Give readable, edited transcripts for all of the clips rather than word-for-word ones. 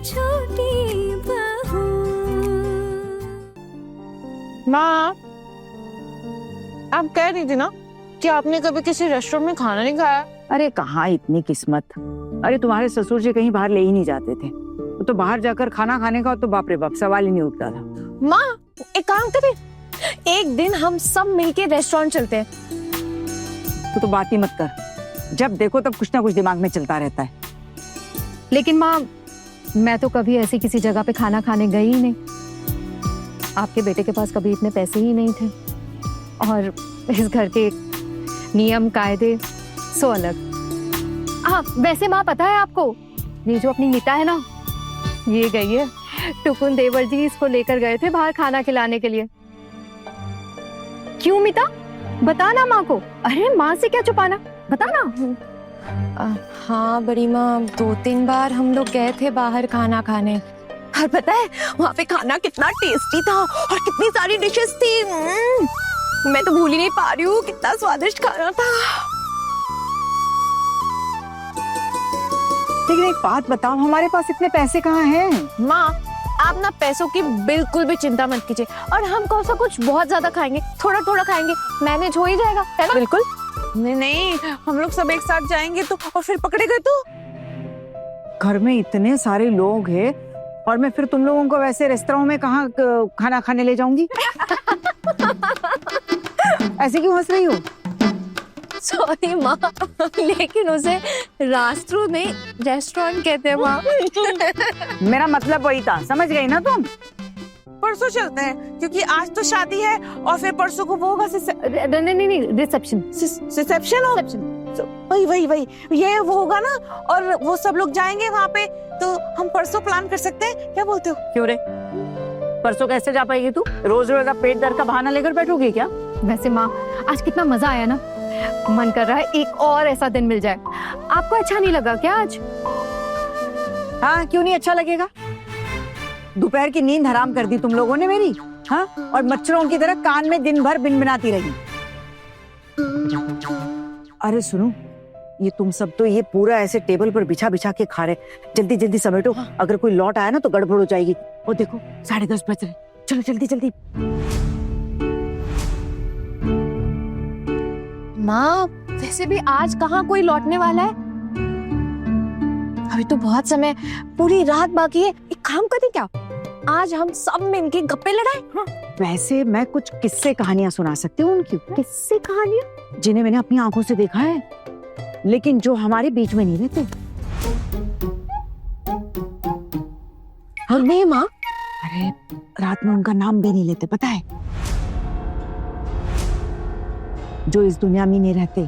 छोटी बहू। माँ, आप कह रही थी ना कि आपने कभी किसी रेस्टोरेंट में खाना नहीं खाया। अरे कहाँ इतनी किस्मत। अरे तुम्हारे ससुर जी कहीं बाहर ले ही नहीं जाते थे, तो बाहर जाकर खाना खाने का तो बाप रे बाप सवाल ही नहीं उठता था। माँ, एक काम करें, एक दिन हम सब मिलके रेस्टोरेंट चलते हैं। तो बात ही मत कर, जब देखो तब कुछ ना कुछ दिमाग में चलता रहता है। लेकिन माँ, मैं तो कभी ऐसी किसी जगह पे खाना खाने गई ही नहीं। आपके बेटे के पास कभी इतने पैसे ही नहीं थे, और इस घर के नियम कायदे सो अलग। हाँ, वैसे माँ पता है आपको, ये जो अपनी नीता है ना, ये गई है टुकुन देवर जी इसको लेकर गए थे बाहर खाना खिलाने के लिए। क्यों मीता, बताना माँ को। अरे माँ से क्या छुपाना, बताना। हाँ बड़ी माँ, 2-3 बार हम लोग गए थे बाहर खाना खाने, और पता है वहाँ पे खाना कितना टेस्टी था और कितनी सारी डिशेस थी। मैं तो भूल ही नहीं पा रही हूँ, कितना स्वादिष्ट खाना था। लेकिन एक बात बताओ, हमारे पास इतने पैसे कहाँ हैं? माँ, आप ना पैसों की बिल्कुल भी चिंता मत कीजिए, और हम कौन सा कुछ बहुत ज्यादा खाएंगे, थोड़ा थोड़ा खाएंगे, मैनेज हो ही जाएगा, है ना? बिल्कुल। नहीं, हम लोग सब एक साथ जाएंगे तो, और फिर पकड़े गए तो। घर में इतने सारे लोग हैं और मैं फिर तुम लोगों को वैसे रेस्तरां में कहाँ खाना खाने ले जाऊंगी? ऐसे क्यों हंस रही हो? सॉरी माँ, लेकिन उसे रास्त्रों में रेस्टोरेंट कहते हैं माँ। मेरा मतलब वही था, समझ गई ना तुम? परसों चलते हैं, क्योंकि आज तो शादी है और फिर परसों को वो होगा नहीं, रिसेप्शन। रिसेप्शन हो। वही ये वो होगा ना, और वो सब लोग जाएंगे वहाँ पे, तो हम परसों प्लान कर सकते हैं, क्या बोलते हो? क्यों रे, परसों कैसे जा पाएगी तू? रोज रोज आप पेट दर्द का बहाना लेकर बैठोगी क्या? वैसे माँ, आज कितना मजा आया ना, मन कर रहा है एक और ऐसा दिन मिल जाए। आपको अच्छा नहीं लगा क्या आज? हाँ, क्यों नहीं अच्छा लगेगा? दोपहर की नींद हराम कर दी तुम लोगों ने मेरी, हाँ? और मच्छरों की तरह कान में दिन भर बिनबिनाती रही। अरे सुनो, ये तुम सब तो ये पूरा ऐसे टेबल पर बिछा बिछा के खा रहे। जल्दी जल्दी समेटो, अगर कोई लौट आया ना तो गड़बड़ हो जाएगी। और देखो 10:30 बज रहे, चलो जल्दी जल्दी। माँ, वैसे भी आज कहाँ कोई लौटने वाला है, अभी तो बहुत समय, पूरी रात बाकी है। एक काम करें क्या, आज हम सब मिलके गप्पे लड़ाएं? हाँ। वैसे मैं कुछ किस्से कहानियां सुना सकती हूँ उनकी। किस्से कहानियां? जिन्हें मैंने अपनी आंखों से देखा है, लेकिन जो हमारे बीच में नहीं रहते। हाँ, नहीं माँ। अरे रात में उनका नाम भी नहीं लेते, पता है? जो इस दुनिया में नहीं रहते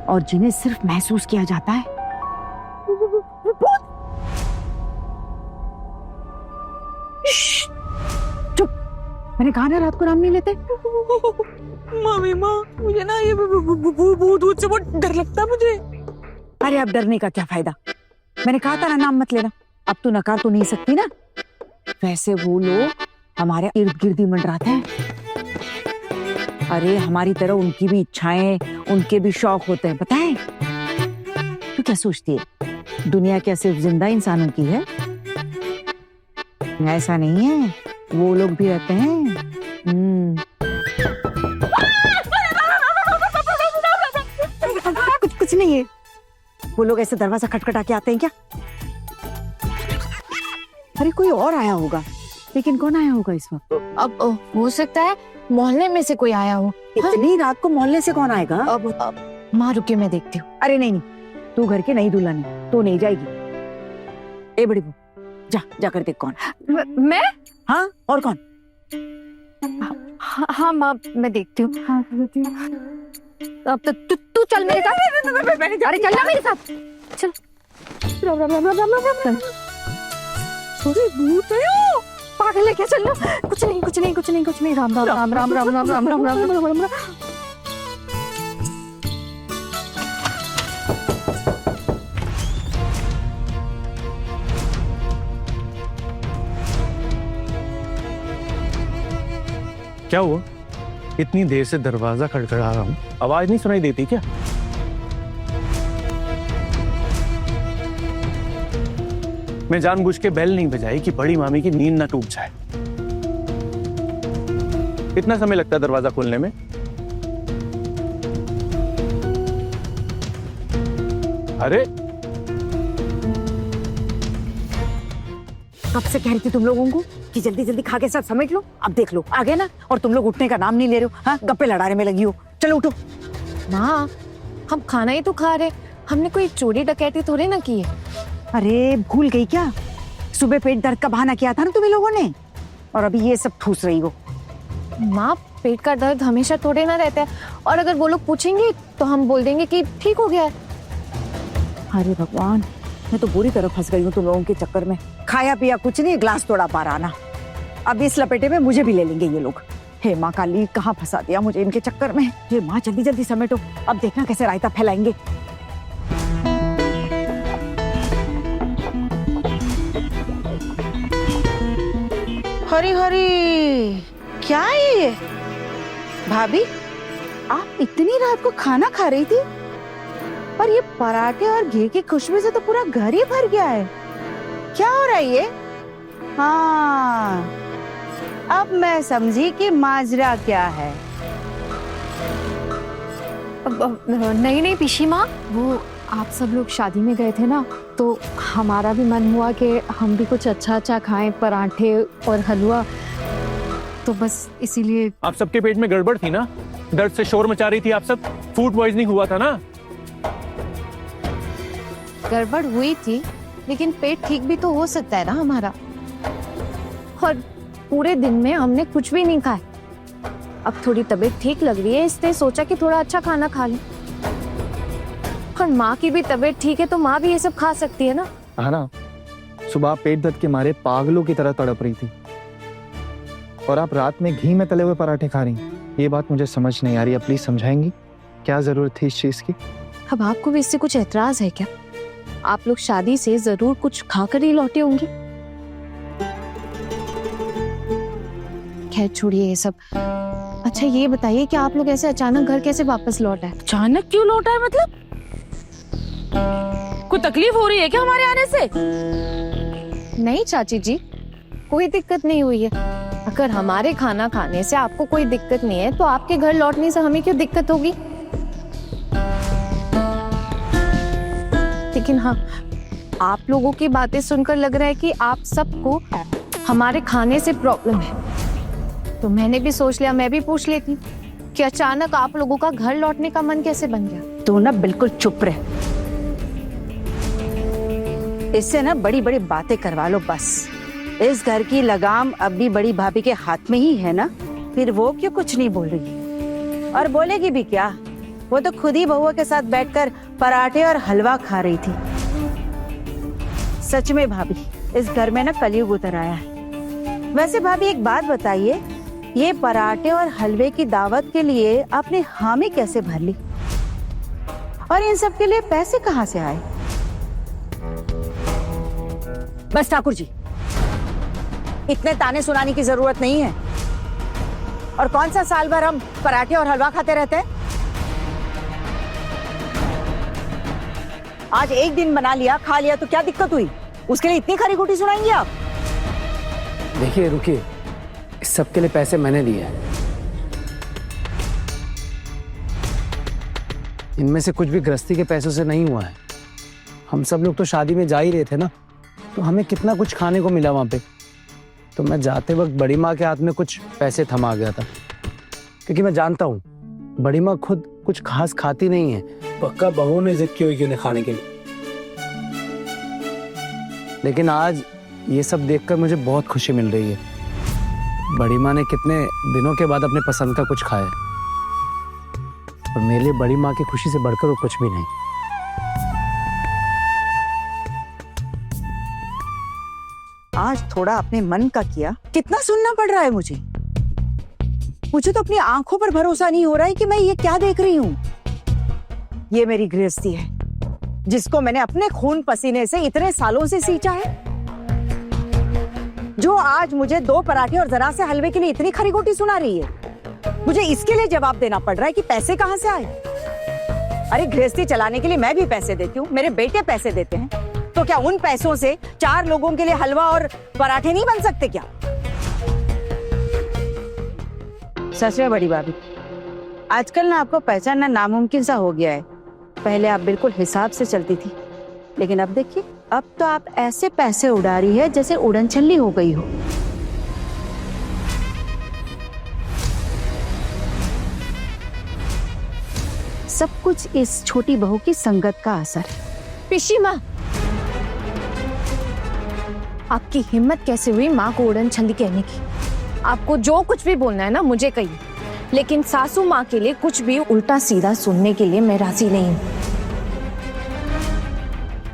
और जिन्हें सिर्फ महसूस किया जाता है। चुप, मैंने कहा ना रात को नाम नहीं लेते। मम्मी माँ, मुझे ना ये भूत से बहुत डर लगता है मुझे। अरे अब डरने का क्या फायदा, मैंने कहा था ना नाम मत लेना। अब तू नकार तो नहीं सकती ना। वैसे वो लोग हमारे इर्द गिर्द ही मंडराते हैं। अरे हमारी तरह उनकी भी इच्छाएं, उनके भी शौक होते हैं, पता है? तू क्या सोचती है, दुनिया क्या सिर्फ जिंदा इंसानों की है? ऐसा नहीं है, वो लोग भी रहते हैं। कुछ नहीं है, वो लोग ऐसे दरवाजा खटखटा के आते हैं क्या? अरे कोई और आया होगा, लेकिन कौन आया होगा इस वक्त? अब हो सकता है मोहल्ले में से कोई आया हो। इतनी रात को मोहल्ले से कौन आएगा? अब माँ रुकिए, मैं देखती हूँ। अरे नहीं, तू घर के नई दुल्हन है, तू नहीं जाएगी। ए बड़ी बहू, जाकर देख कौन। मैं? हाँ, और कौन? हाँ माँ, मैं देखती हूँ। अब तो तू चल मेरे साथ। अरे चल ना मेरे साथ, चल। भूत है, पागल है क्या? चल ना। कुछ नहीं। राम राम राम राम राम राम राम राम राम राम राम। क्या हुआ? इतनी देर से दरवाजा खड़खड़ा रहा हूँ, आवाज नहीं सुनाई देती क्या? मैं जानबूझ के बेल नहीं बजाई कि बड़ी मामी की नींद ना टूट जाए। कितना समय लगता है दरवाजा खोलने में? अरे कब से कह रही थी तुम लोगों को कि जल्दी जल्दी खा के सब समेट लो। अब देख लो आ गए ना, और तुम लोग उठने का नाम नहीं ले रहे हो। हाँ, गप्पे लड़ाने में लगी हो। चलो उठो। माँ, हम खाना ही तो खा रहे, हमने कोई चोरी डकैती थोड़ी ना की है। अरे भूल गई क्या? सुबह पेट दर्द का बहाना किया था ना तुम्हें लोगों ने, और अभी ये सब ठूस रही हो। माँ, पेट का दर्द हमेशा थोड़े ना रहता है, और अगर वो लोग पूछेंगे तो हम बोल देंगे कि ठीक हो गया है। अरे भगवान, मैं तो बुरी तरह फंस गई हूँ तुम लोगों के चक्कर में। खाया पिया कुछ नहीं, ग्लास तोड़ा पार आना। अब इस लपेटे में मुझे भी ले लेंगे ये लोग। हे माँ काली, कहाँ फंसा दिया मुझे इनके चक्कर में। हे माँ, जल्दी जल्दी समेटो, अब देखना कैसे रायता फैलाएंगे। हरी हरी, क्या है ये? भाभी, आप इतनी रात को खाना खा रही थी, पर ये पराठे और घी की खुशबू से तो पूरा घर ही भर गया है। क्या हो रहा है ये? हाँ, अब मैं समझी कि माजरा क्या है। नहीं नहीं पिशी माँ, वो आप सब लोग शादी में गए थे ना, तो हमारा भी मन हुआ कि हम भी कुछ अच्छा अच्छा खाएं, पराठे और हलवा, तो बस इसीलिए। आप सबके पेट में गड़बड़ थी ना, दर्द से शोर मचा रही थी आप सब, फूड पॉइजनिंग हुआ था ना। गड़बड़ हुई थी, लेकिन पेट ठीक भी तो हो सकता है ना हमारा, और पूरे दिन में हमने कुछ भी नहीं खाया। अब थोड़ी तबीयत ठीक लग रही है, इसलिए सोचा कि थोड़ा अच्छा खाना खा लें। और माँ की भी तबीयत ठीक है, तो माँ भी ये सब खा सकती है ना। है ना, सुबह पेट दर्द के मारे पागलों की तरह तड़प रही थी, और आप रात में घी में तले हुए पराठे खा रही हैं। ये बात मुझे समझ नहीं आ रही है, प्लीज समझाएंगी क्या जरूरत थी इस चीज की? अब आपको भी इससे कुछ एतराज है क्या? आप लोग शादी से जरूर कुछ खाकर ही लौटे होंगे। खैर छोड़िए ये सब। अच्छा ये बताइए कि आप लोग ऐसे अचानक घर कैसे वापस लौट आए? अचानक क्यों लौटा है? मतलब कोई तकलीफ हो रही है क्या हमारे आने से? नहीं चाची जी, कोई दिक्कत नहीं हुई है। अगर हमारे खाना खाने से आपको कोई दिक्कत नहीं है, तो आपके घर लौटने से हमें क्यों दिक्कत होगी? लेकिन हाँ, आप लोगों की बातें सुनकर लग रहा है कि आप सबको हमारे खाने से प्रॉब्लम है, तो मैंने भी सोच लिया मैं भी पूछ लेती कि अचानक आप लोगों का घर लौटने का मन कैसे बन गया। तू ना बिल्कुल चुप रह, इससे ना बड़ी बड़ी बातें करवा लो बस। इस घर की लगाम अब भी बड़ी भाभी के हाथ में ही है ना, फिर वो क्यों कुछ नहीं बोल रही? और बोलेगी भी क्या? वो तो खुद ही बहुआ के साथ बैठकर पराठे और हलवा खा रही थी। सच में भाभी, इस घर में ना कलयुग उतर आया है। वैसे भाभी एक बात बताइए, ये पराठे और हलवे की दावत के लिए आपने हामी कैसे भर ली, और इन सब के लिए पैसे कहाँ से आए? बस ठाकुर जी, इतने ताने सुनाने की जरूरत नहीं है। और कौन सा साल भर हम पराठे और हलवा खाते रहते हैं? आज एक दिन बना लिया, खा लिया, तो क्या दिक्कत हुई? उसके लिए इतनी खरी खोटी सुनाएंगे आप? देखिए रुकिए, इस सब के लिए पैसे मैंने दिए हैं। इनमें से कुछ भी गृहस्थी के पैसों से नहीं हुआ है। हम सब लोग तो शादी में जा ही रहे थे ना, तो हमें कितना कुछ खाने को मिला वहां पे। तो मैं जाते वक्त बड़ी माँ के हाथ में कुछ पैसे थमा गया था, क्योंकि मैं जानता हूँ बड़ी माँ खुद कुछ खास खाती नहीं है। पक्का बहू ने जिद की हुई उन्हें खाने के लिए। लेकिन आज ये सब देखकर मुझे बहुत खुशी मिल रही है। बड़ी माँ ने कितने दिनों के बाद अपने पसंद का कुछ खाया, और मेरे लिए बड़ी माँ की खुशी से बढ़कर वो कुछ भी नहीं। आज थोड़ा अपने मन का किया, कितना सुनना पड़ रहा है मुझे। मुझे तो अपनी आंखों पर भरोसा नहीं हो रहा है कि मैं ये क्या देख रही हूँ। ये मेरी गृहस्थी है, जिसको मैंने अपने खून पसीने से इतने सालों से सींचा है, जो आज मुझे 2 पराठे और जरा से हलवे के लिए इतनी खरी खोटी सुना रही है। मुझे इसके लिए जवाब देना पड़ रहा है कि पैसे कहाँ से आए। अरे गृहस्थी चलाने के लिए मैं भी पैसे देती हूँ, मेरे बेटे पैसे देते हैं, तो क्या उन पैसों से 4 लोगों के लिए हलवा और पराठे नहीं बन सकते क्या? सच में बड़ी भाभी, आजकल ना आपको पहचानना नामुमकिन सा हो गया है। पहले आप बिल्कुल हिसाब से चलती थी, लेकिन अब देखिए, अब तो आप ऐसे पैसे उड़ा रही है जैसे उड़न छल्ली हो गई हो। सब कुछ इस छोटी बहू की संगत का असर है। पिशी माँ, आपकी हिम्मत कैसे हुई माँ को उड़न छल्ली कहने की? आपको जो कुछ भी बोलना है ना मुझे कहिए, लेकिन सासू माँ के लिए कुछ भी उल्टा सीधा सुनने के लिए मैं राजी नहीं हूँ।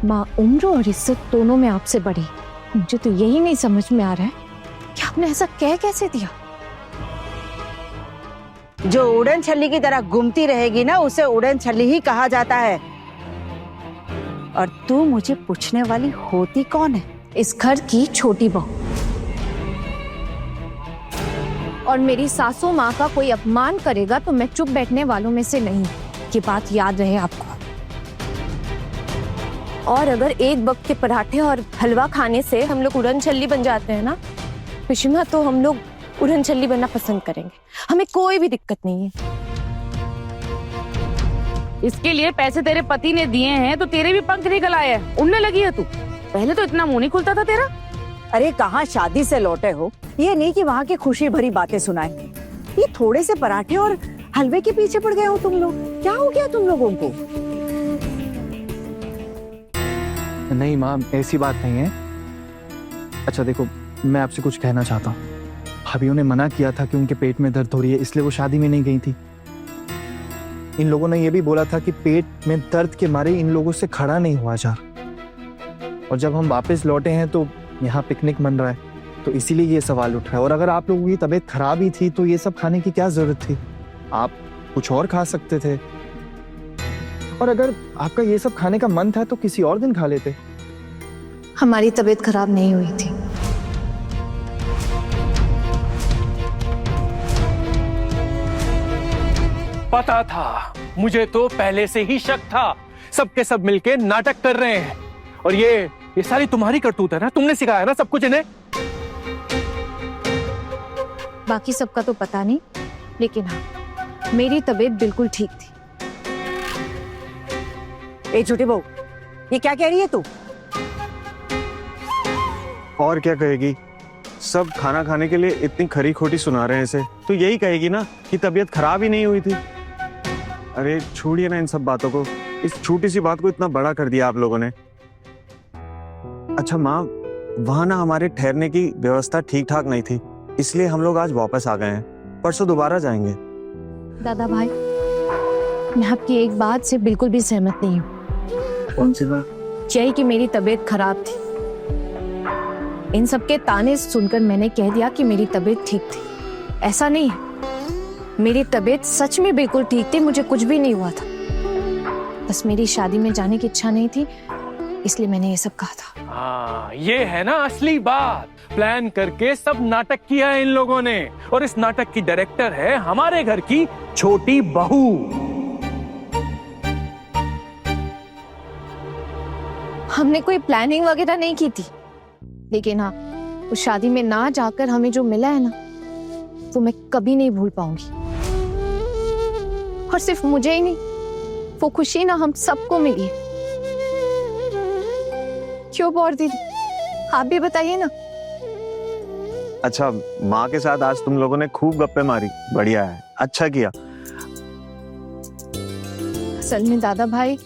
माँ उम्र और इज्जत दोनों में आपसे बड़ी। मुझे तो यही नहीं समझ में आ रहा है कि आपने ऐसा कह कैसे दिया। जो उड़न छल्ली की तरह घूमती रहेगी ना, उसे उड़न छल्ली ही कहा जाता है। और तू मुझे पूछने वाली होती कौन है? इस घर की छोटी बहू। और मेरी सासू माँ का कोई अपमान करेगा तो मैं चुप बैठने वालों में से नहीं। ये बात याद रहे आपको। और अगर एक वक्त के पराठे और हलवा खाने से हम लोग उड़न छल्ली बन जाते हैं ना पिशिमा, तो हम लोग उड़न छल्ली बनना पसंद करेंगे। हमें कोई भी दिक्कत नहीं है। इसके लिए पैसे तेरे पति ने दिए हैं तो तेरे भी पंख निकल आए हैं, उड़ने लगी है तू। पहले तो इतना मुंह नहीं खुलता था तेरा। अरे कहाँ शादी से लौटे हो, ये नहीं कि वहाँ की खुशी भरी बातें सुनाए। ये थोड़े से पराठे और हलवे के पीछे पड़ गए हो तुम लोग। क्या हो गया तुम लोगों को? नहीं माँ, ऐसी बात नहीं है। अच्छा देखो, मैं आपसे कुछ कहना चाहता हूँ। भाभीयों ने मना किया था कि उनके पेट में दर्द हो रही है, इसलिए वो शादी में नहीं गई थी। इन लोगों ने ये भी बोला था कि पेट में दर्द के मारे इन लोगों से खड़ा नहीं हुआ जा। और जब हम वापस लौटे हैं तो यहाँ पिकनिक मन रहा है, तो इसीलिए ये सवाल उठ रहा है। और अगर आप लोगों की तबीयत खराब ही थी तो ये सब खाने की क्या जरूरत थी? आप कुछ और खा सकते थे। और अगर आपका ये सब खाने का मन था तो किसी और दिन खा लेते। हमारी तबीयत खराब नहीं हुई थी। पता था, मुझे तो पहले से ही शक था। सबके सब मिलके नाटक कर रहे हैं। और ये सारी तुम्हारी करतूत है ना, तुमने सिखाया ना सब कुछ इन्हें। बाकी सबका तो पता नहीं, लेकिन हाँ, मेरी तबीयत बिल्कुल ठीक थी। ए छोटी बहू, ये क्या कह रही है तू? और क्या कहेगी? सब खाना खाने के लिए इतनी खरी खोटी सुना रहे हैं इसे, तो यही कहेगी ना कि तबीयत खराब ही नहीं हुई थी। अरे छोड़िए ना इन सब बातों को। इस छोटी सी बात को इतना बड़ा कर दिया आप लोगों ने। अच्छा माँ, वहां ना हमारे ठहरने की व्यवस्था ठीक ठाक नहीं थी, इसलिए हम लोग आज वापस आ गए हैं। परसों दोबारा जाएंगे। दादा भाई, मैं आपकी एक बात से बिल्कुल भी सहमत नहीं हूँ। कौन सी बात? यही कि मेरी तबीयत खराब थी। इन सब के ताने सुनकर मैंने कह दिया कि मेरी तबीयत ठीक थी। ऐसा नहीं है, मेरी तबीयत सच में बिल्कुल ठीक थी। मुझे कुछ भी नहीं हुआ था। बस मेरी शादी में जाने की इच्छा नहीं थी, इसलिए मैंने ये सब कहा था। हाँ, ये है ना असली बात। प्लान करके सब नाटक किया है इन लोगों ने। और इस नाटक की डायरेक्टर है हमारे घर की छोटी बहू। हमने कोई प्लानिंग वगैरह नहीं की थी, लेकिन हाँ, उस शादी में ना जाकर हमें जो मिला है ना, वो मैं कभी नहीं भूल पाऊंगी। और सिर्फ मुझे ही नहीं, वो खुशी ना हम सबको मिली है। क्यों बौर दीदी, आप भी बताइए ना। अच्छा, माँ के साथ आज तुम लोगों ने खूब गप्पे मारी। बढ़िया है, अच्छा किया। असल में दादा भाई,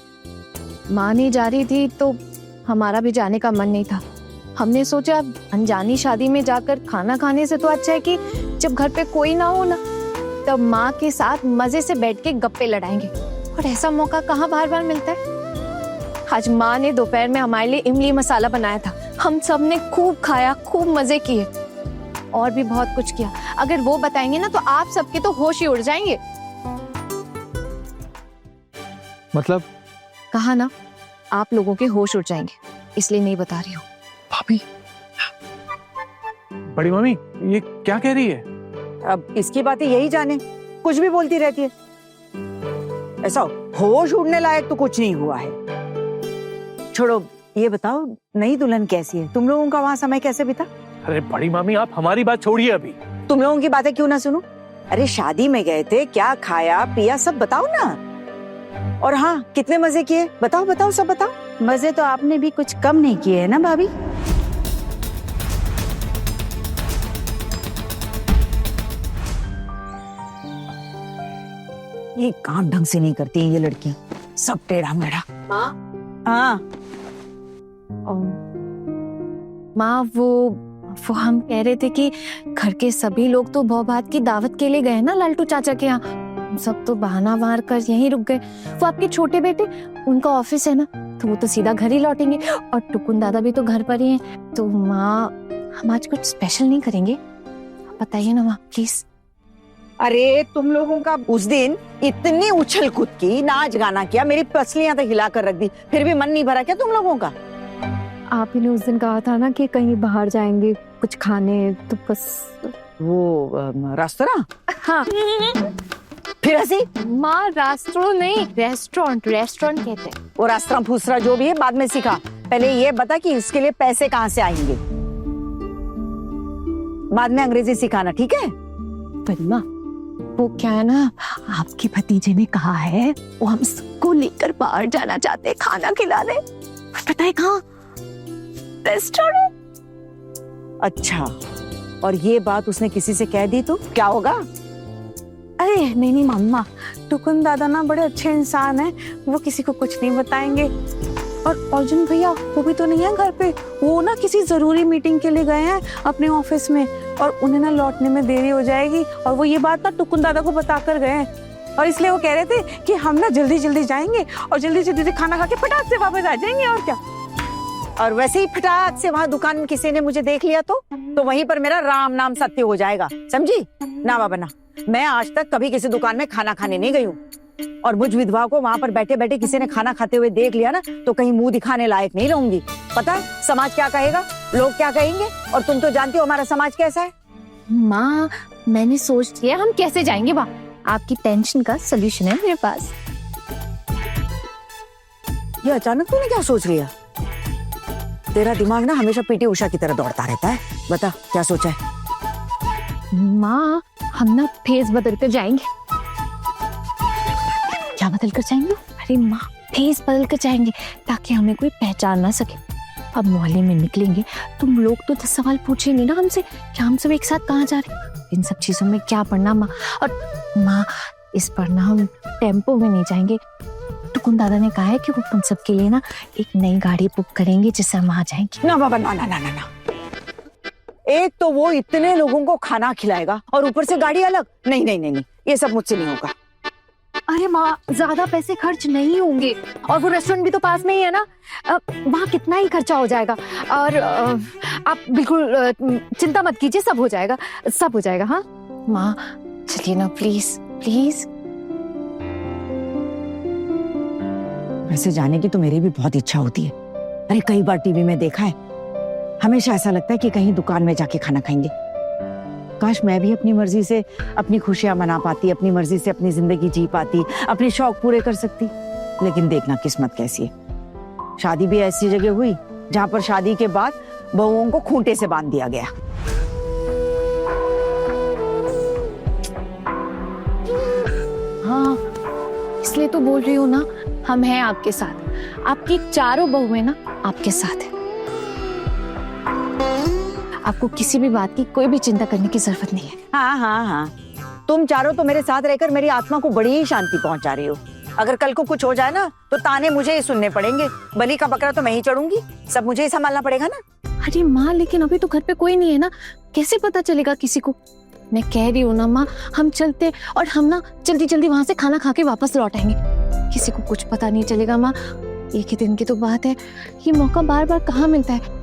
माँ नहीं जा रही थी तो हमारा भी जाने का मन नहीं था। हमने सोचा अनजानी शादी में जाकर खाना खाने से तो अच्छा है कि जब घर पे कोई ना हो ना, तब माँ के साथ मजे से बैठ के गप्पे लड़ाएंगे। और ऐसा मौका कहाँ बार बार मिलता है। आज माँ ने दोपहर में हमारे लिए इमली मसाला बनाया था। हम सब ने खूब खाया, खूब मजे किए, और भी बहुत कुछ किया। अगर वो बताएंगे ना तो आप सबके तो होश ही उड़ जाएंगे। मतलब? कहा ना, आप लोगों के होश उड़ जाएंगे, इसलिए नहीं बता रही हूँ। भाभी, बड़ी मम्मी, ये क्या कह रही है? अब इसकी बातें यही जाने, कुछ भी बोलती रहती है। ऐसा होश उड़ने लायक तो कुछ नहीं हुआ है। छोड़ो, ये बताओ, नई दुल्हन कैसी है? तुम लोगों का वहाँ समय कैसे बीता? अरे बड़ी मामी, आप हमारी बात छोड़िए अभी। तुम लोगों की बातें क्यों ना सुनो? अरे शादी में गए थे, क्या खाया पिया सब बताओ ना। और हाँ, कितने मजे किए? बताओ बताओ, सब बताओ। मजे तो आपने भी कुछ कम नहीं किए है ना भाभी? ये काम ढंग से नहीं करती हैं ये लड़कियां, सब टेढ़ा मेढ़ा। माँ, हाँ, माँ वो हम कह रहे थे कि घर के सभी लोग तो बहू भात की दावत के लिए गए ना लालटू चाचा के यहाँ। सब तो बहाना मार कर यहीं रुक गए। वो आपके छोटे बेटे, उनका ऑफिस है ना, तो वो तो सीधा घर ही लौटेंगे। और टुकुन दादा भी तो घर पर ही हैं। तो माँ, हम आज कुछ स्पेशल नहीं करेंगे? बताइए ना माँ प्लीज। अरे तुम लोगों का उस दिन इतनी उछल कूद की, नाच गाना किया, मेरी पसलियां तो हिला कर रख दी, फिर भी मन नहीं भरा क्या तुम लोगों का? आप ही ने उस दिन कहा था ना कि कहीं बाहर जाएंगे कुछ खाने, तो बस वो रेस्तोरां? हाँ फिर हंसी? माँ, रास्त्रो नहीं, रेस्टोरेंट कहते हैं। वो रास्ता फूसरा जो भी है बाद में सीखा, पहले ये बता कि इसके लिए पैसे कहाँ से आएंगे, बाद में अंग्रेजी सिखाना, ठीक है? परिमा, वो क्या है ना, आपके भतीजे ने कहा है वो हम सबको लेकर बाहर जाना चाहते हैं खाना खिलाने। पता है कहाँ? रेस्टोरेंट। अच्छा, और ये बात उसने किसी से कह दी तो क्या होगा? अरे नहीं मम्मा, टुकुन दादा ना बड़े अच्छे इंसान हैं, वो किसी को कुछ नहीं बताएंगे। और अर्जुन भैया वो भी तो नहीं है घर पे, वो ना किसी जरूरी मीटिंग के लिए गए हैं अपने ऑफिस में, और उन्हें ना लौटने में देरी हो जाएगी। और वो ये बात ना टुकुन दादा को बता कर गए हैं, और इसलिए वो कह रहे थे कि हम ना जल्दी जल्दी जाएंगे और जल्दी जल्दी से खाना खा के फटाक से वापस आ जाएंगे, और क्या। और वैसे ही फटाक से वहां दुकान में किसी ने मुझे देख लिया तो वहीं पर मेरा राम नाम सत्य हो जाएगा, समझी ना बाबा ना। मैं आज तक कभी किसी दुकान में खाना खाने नहीं गई हूँ, और मुझ विधवा को वहां पर बैठे बैठे किसी ने खाना खाते हुए देख लिया ना तो कहीं मुंह दिखाने लायक नहीं रहूंगी। पता है समाज क्या कहेगा, लोग क्या कहेंगे, और तुम तो जानती हो हमारा समाज कैसा है। माँ, मैंने सोच लिया हम कैसे जाएंगे वहाँ। आपकी टेंशन का सलूशन है मेरे पास। ये अचानक तूने क्या सोच लिया? तेरा दिमाग ना हमेशा पीटी उषा की तरह दौड़ता रहता है। बता क्या सोचा है? माँ, हम ना फेस बदल कर जाएंगे। क्या बदल कर जाएंगे? अरे माँ, फेस बदल कर जाएंगे ताकि हमें कोई पहचान ना सके। अब मोहल्ले में निकलेंगे, तुम लोग तो 10 सवाल पूछेंगे ना हमसे कि हम सब एक साथ कहाँ जा रहे हैं। इन सब चीजों में क्या पढ़ना माँ। और माँ, इस पर ना हम टेम्पो में नहीं जाएंगे। टुकुन दादा ने कहा है कि वो तुम सबके लिए ना एक नई गाड़ी बुक करेंगे जिससे हम आ जाएंगे। ना बाबा ना ना ना ना ना। एक तो वो इतने लोगों को खाना खिलाएगा और ऊपर से गाड़ी अलग। नहीं नहीं नहीं नहीं, ये सब मुझसे नहीं होगा। अरे माँ, ज्यादा पैसे खर्च नहीं होंगे, और वो रेस्टोरेंट भी तो पास में ही है ना, वहाँ कितना ही खर्चा हो जाएगा। और आप बिल्कुल चिंता मत कीजिए, सब हो जाएगा, सब हो जाएगा। हाँ माँ, चलिए ना प्लीज प्लीज। वैसे जाने की तो मेरी भी बहुत इच्छा होती है। अरे कई बार टीवी में देखा है, हमेशा ऐसा लगता है कि कहीं दुकान में जाके खाना खाएंगे। काश मैं भी अपनी मर्जी से अपनी खुशियां मना पाती, अपनी मर्जी से अपनी जिंदगी जी पाती, अपने शौक पूरे कर सकती। लेकिन देखना किस्मत कैसी है। शादी भी ऐसी जगह हुई जहां पर शादी के बाद बहुओं को खूंटे से बांध दिया गया। हाँ, इसलिए तो बोल रही हूँ ना, हम हैं आपके साथ। आपकी चारों बहुएं ना आपके साथ है। आपको किसी भी बात की कोई भी चिंता करने की जरूरत नहीं है। हाँ हाँ हाँ, तुम चारों तो मेरे साथ रहकर मेरी आत्मा को बड़ी ही शांति पहुंचा रही हो। अगर कल को कुछ हो जाए ना तो ताने मुझे ही सुनने पड़ेंगे। बलि का बकरा तो मैं ही चढ़ूंगी, सब मुझे ही संभालना पड़ेगा ना। अरे माँ, लेकिन अभी तो घर पे कोई नहीं है ना, कैसे पता चलेगा किसी को। मैं कह रही हूँ ना माँ, हम चलते और हम ना जल्दी जल्दी वहां से खाना खा के वापस लौट आएंगे। किसी को कुछ पता नहीं चलेगा माँ। एक ही दिन की तो बात है, ये मौका बार बार कहाँ मिलता है।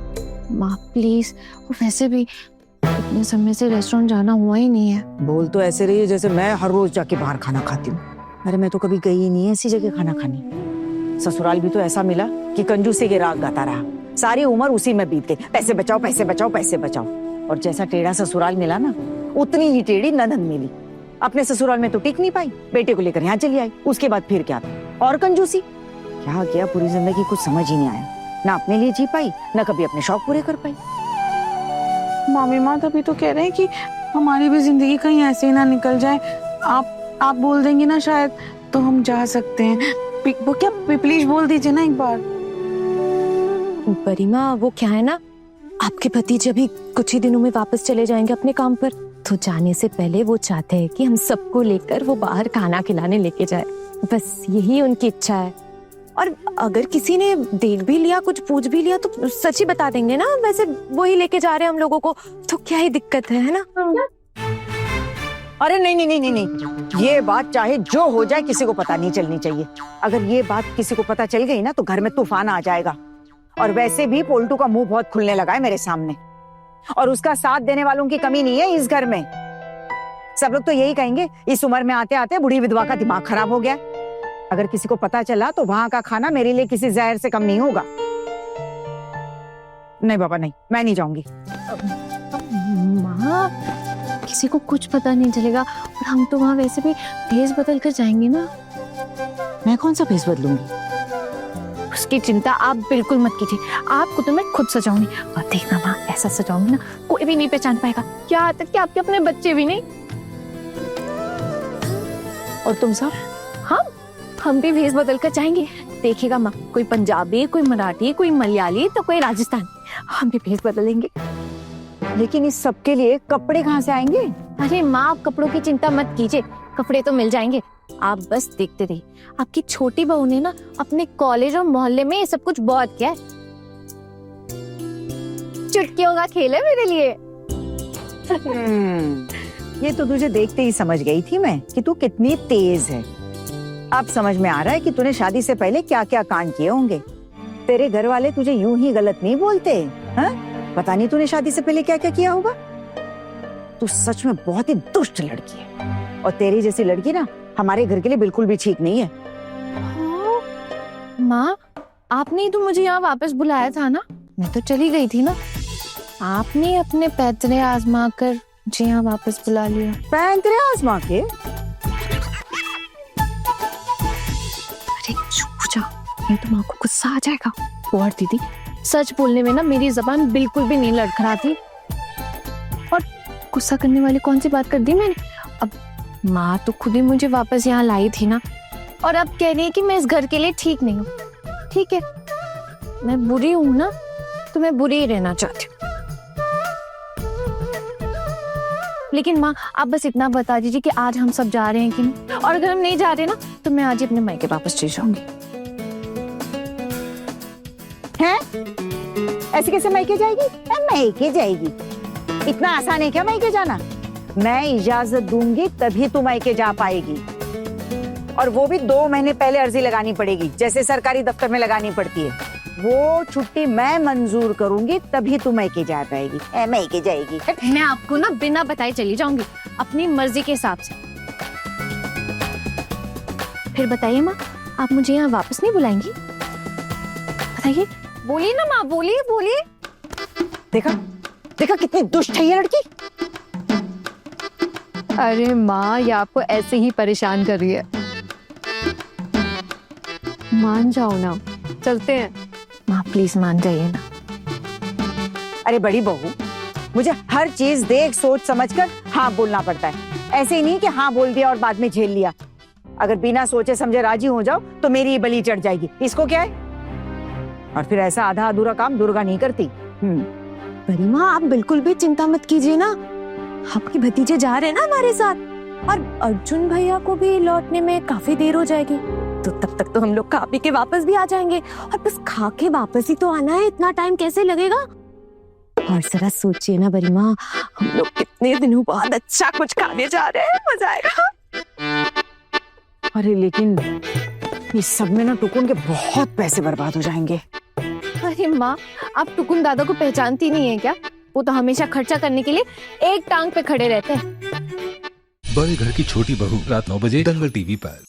माँ प्लीज, वो वैसे भी इतने समय से रेस्टोरेंट जाना हुआ ही नहीं है। बोल तो ऐसे रही है जैसे मैं हर रोज जाके बाहर खाना खाती हूँ। अरे मैं तो कभी गई ही नहीं है ऐसी जगह खाना खाने। ससुराल भी तो ऐसा मिला कि कंजूसी के राग गाता रहा, सारी उम्र उसी में बीत गई। पैसे बचाओ पैसे बचाओ पैसे बचाओ। और जैसा टेढ़ा ससुराल मिला ना, उतनी ही टेढ़ी ननद मिली। अपने ससुराल में तो टिक नहीं पाई, बेटे को लेकर यहाँ चली आई। उसके बाद फिर क्या था, और कंजूसी। क्या किया पूरी जिंदगी कुछ समझ ही नहीं आया। ना अपने लिए जी पाई, ना कभी अपने शौक पूरे कर पाई। मामी माँ तभी तो कह रहे हैं कि हमारी भी जिंदगी कहीं ऐसे ही ना निकल जाए। आप बोल देंगी ना शायद तो हम जा सकते हैं। वो क्या प्लीज बोल दीजिए ना एक बार। गरिमा वो क्या है ना, आपके भतीजे अभी कुछ ही दिनों में वापस चले जाएंगे अपने काम पर, तो जाने से पहले वो चाहते हैं कि हम सबको लेकर वो बाहर खाना खिलाने लेके जाए। बस यही उनकी इच्छा है। और अगर किसी ने देख भी लिया, कुछ पूछ भी लिया तो सच ही बता देंगे ना, वैसे वो ही लेके जा रहे हैं हम लोगों को, तो क्या ही दिक्कत है ना? अरे नहीं नहीं नहीं नहीं नहीं, ये बात चाहे जो हो जाए किसी को पता नहीं चलनी चाहिए। अगर ये बात किसी को पता चल गई ना तो घर में तूफान आ जाएगा। और वैसे भी पोल्टू का मुंह बहुत खुलने लगा है मेरे सामने, और उसका साथ देने वालों की कमी नहीं है इस घर में। सब लोग तो यही कहेंगे इस उम्र में आते आते बूढ़ी विधवा का दिमाग खराब हो गया। अगर किसी को पता चला तो वहां का खाना मेरे लिए किसी जहर से कम नहीं होगा। नहीं बाबा नहीं, मैं नहीं जाऊंगी। माँ, किसी को कुछ पता नहीं चलेगा, और हम तो वहाँ वैसे भी भेस बदल कर जाएंगे ना। मैं कौन सा भेस बदलूंगी? उसकी चिंता आप बिल्कुल मत कीजिए, आपको तो मैं खुद सजाऊंगी। और देखना माँ, ऐसा सजाऊंगी ना कोई भी नहीं पहचान पाएगा, क्या तक कि आपके अपने बच्चे भी नहीं। और तुम सब? हम भी भेस बदल कर जाएंगे। देखिएगा माँ, कोई पंजाबी, कोई मराठी, कोई मलयाली, तो कोई राजस्थानी, हम भी भेस बदलेंगे। लेकिन इस सब के लिए कपड़े कहाँ से आएंगे? अरे माँ, आप कपड़ों की चिंता मत कीजिए, कपड़े तो मिल जाएंगे। आप बस देखते रहिए। आपकी छोटी बहू ने ना अपने कॉलेज और मोहल्ले में ये सब कुछ बहुत किया है। चुटकियों का खेल है मेरे लिए। ये तो तुझे देखते ही समझ गई थी मैं कि तू कितनी तेज है। अब समझ में आ रहा है कि तूने शादी से पहले क्या क्या कांड किए होंगे। तेरे घर वाले तुझे यूं ही गलत नहीं बोलते, हाँ? पता नहीं तूने शादी से पहले क्या क्या किया होगा। तू सच में बहुत ही दुष्ट लड़की है, और तेरी जैसी लड़की ना हमारे घर के लिए बिल्कुल भी ठीक नहीं है। माँ, आपने ही तो मुझे यहाँ वापस बुलाया था ना, मैं तो चली गई थी ना। आपने अपने पैतरे आजमा कर मुझे यहाँ वापस बुला लिया। पैतरे आजमा के? अरे चुप जाओ, नहीं तो माँ को गुस्सा आ जाएगा। और दीदी, सच बोलने में ना मेरी जबान बिल्कुल भी नहीं लड़खड़ाती, और गुस्सा करने वाली कौन सी बात कर दी मैंने। अब माँ तो खुद ही मुझे वापस यहाँ लाई थी ना, और अब कह रही है कि मैं इस घर के लिए ठीक नहीं हूँ। ठीक है, मैं बुरी हूँ ना, तो मैं बुरी ही रहना चाहती हूँ। लेकिन माँ, आप बस इतना बता दीजिए कि आज हम सब जा रहे हैं कि नहीं, और अगर हम नहीं जा रहे ना तो मैं आज ही अपने मायके वापस चली जाऊंगी। हैं? ऐसे कैसे मायके जाएगी? मायके जाएगी? इतना आसान है क्या मायके जाना? मैं इजाजत दूंगी तभी तू मायके जा पाएगी, और वो भी 2 महीने पहले अर्जी लगानी पड़ेगी, जैसे सरकारी दफ्तर में लगानी पड़ती है। वो छुट्टी मैं मंजूर करूंगी तभी तू मायके जा पाएगी। मायके जाएगी? मैं आपको ना बिना बताए चली जाऊंगी अपनी मर्जी के हिसाब से। फिर बताइए माँ, आप मुझे यहाँ वापस नहीं बुलाएंगी? बताइए, बोलिए ना माँ, बोलिए बोलिए। देखा देखा कितनी दुष्ट है ये लड़की। अरे माँ, ये आपको ऐसे ही परेशान कर रही है। मान जाओ ना, चलते हैं। माँ प्लीज मान जाइए ना। अरे बड़ी बहू, मुझे हर चीज देख सोच समझकर हाँ बोलना पड़ता है। ऐसे ही नहीं कि हाँ बोल दिया और बाद में झेल लिया। अगर बिना सोचे समझे राजी हो जाओ तो मेरी ये बलि चढ़ जाएगी। इसको क्या है? और फिर ऐसा आधा अधूरा काम दुर्गा नहीं करती। गरिमा, आप बिल्कुल भी चिंता मत कीजिए ना, आपके भतीजे जा रहे हैं ना हमारे साथ, और अर्जुन भैया को भी लौटने में काफी देर हो जाएगी, तो तब तक तो हम लोग खा पी के वापस भी आ जाएंगे। और बस खा के वापस ही तो आना है, इतना टाइम कैसे लगेगा? और जरा सोचिए ना गरिमा, हम लोग कितने दिनों बाद अच्छा कुछ खाने जा रहे हैं, मजा आएगा। अरे लेकिन इस सब में ना टुकुन के बहुत पैसे बर्बाद हो जाएंगे। अरे माँ, आप टुकुन दादा को पहचानती नहीं है क्या? वो तो हमेशा खर्चा करने के लिए एक टांग पे खड़े रहते हैं। बड़े घर की छोटी बहू, रात 9 बजे दंगल टीवी पर।